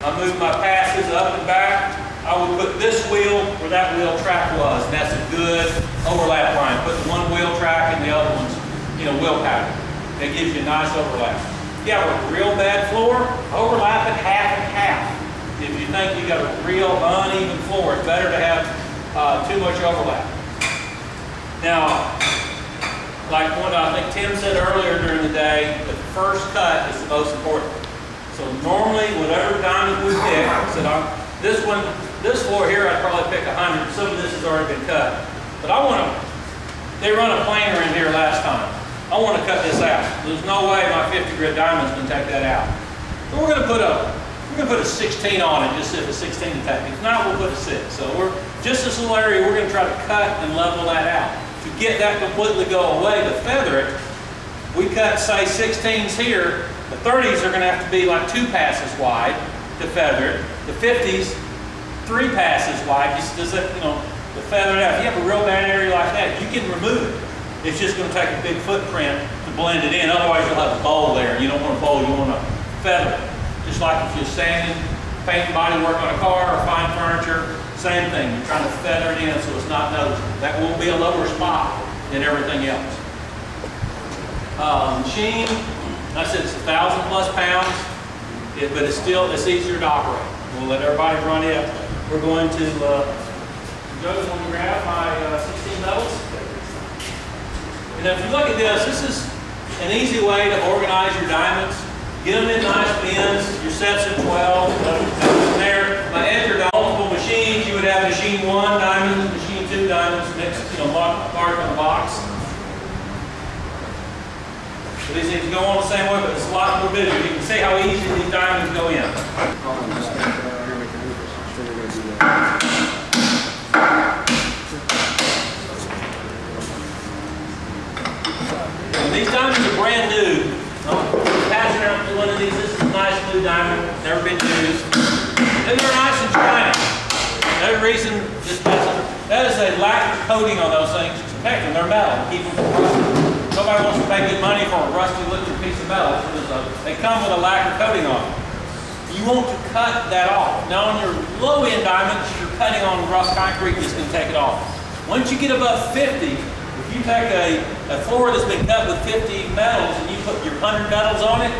I move my passes up and back. I would put this wheel where that wheel track was, and that's a good overlap line. Put one wheel track and the other one's, wheel pattern. That gives you a nice overlap. If you have a real bad floor, overlap it half and half. If you think you got a real uneven floor, it's better to have too much overlap. Now, like what I think Tim said earlier during the day, the first cut is the most important. So normally, whatever diamond we pick, this floor here, I'd probably pick 100. Some of this has already been cut. But they run a planer in here last time. I want to cut this out. There's no way my 50 grit diamond's going to take that out. So we're going to put a 16 on it, just if a 16 attack. If not, we'll put a 6. So just this little area, we're going to try to cut and level that out. To get that completely go away, to feather it, we cut, say, 16s here. The 30s are going to have to be like 2 passes wide to feather it. The 50s, 3 passes wide, just to feather it out. If you have a real bad area like that, you can remove it. It's just going to take a big footprint to blend it in. Otherwise, you'll have a bowl there. You don't want a bowl, you want to feather it. Just like if you're sanding, painting body work on a car or fine furniture, same thing. You're trying to feather it in so it's not noticeable. That will be a lower spot than everything else. Machine, I said it's 1,000 plus pounds, but it's easier to operate. We'll let everybody run it. We're going to, Joe's going to grab my 16 metals. And if you look at this is an easy way to organize your diamonds. Get them in nice bins. Your sets of 12. There. If I entered multiple machines, you would have machine 1 diamonds, machine 2 diamonds mixed, marked on the box. So these things go on the same way, but it's a lot more visual. You can see how easy these diamonds go in. And these diamonds are brand new. Passing around through one of these. This is a nice new diamond, never been used. These are nice and shiny. Another reason that is a lacquer coating on those things to protect them. They're metal, keep them from rusting. Nobody wants to pay good money for a rusty looking piece of metal. They come with a lacquer coating on them. You want to cut that off. Now on your low end diamonds, you're cutting on rough concrete, just going to take it off. Once you get above 50, if you take a floor that's been cut with 50 metals and you put your 100 metals on it,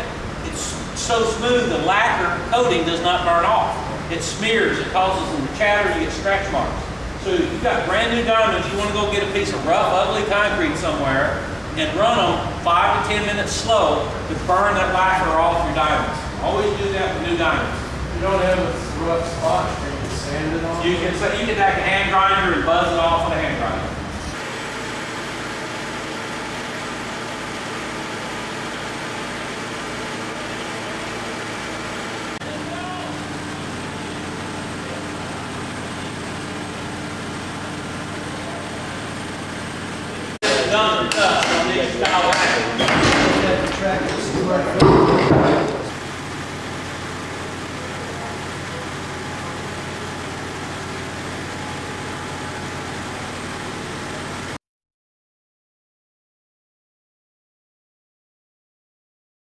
it's so smooth the lacquer coating does not burn off. It smears, it causes them to chatter, you get stretch marks. So if you've got brand new diamonds, you want to go get a piece of rough, ugly concrete somewhere and run them 5 to 10 minutes slow to burn that lacquer off your diamonds. Always do that with new diamonds. You don't have a rough spot where you can sand it on? You can take a hand grinder and buzz it off with a hand grinder. Done and cut on these style.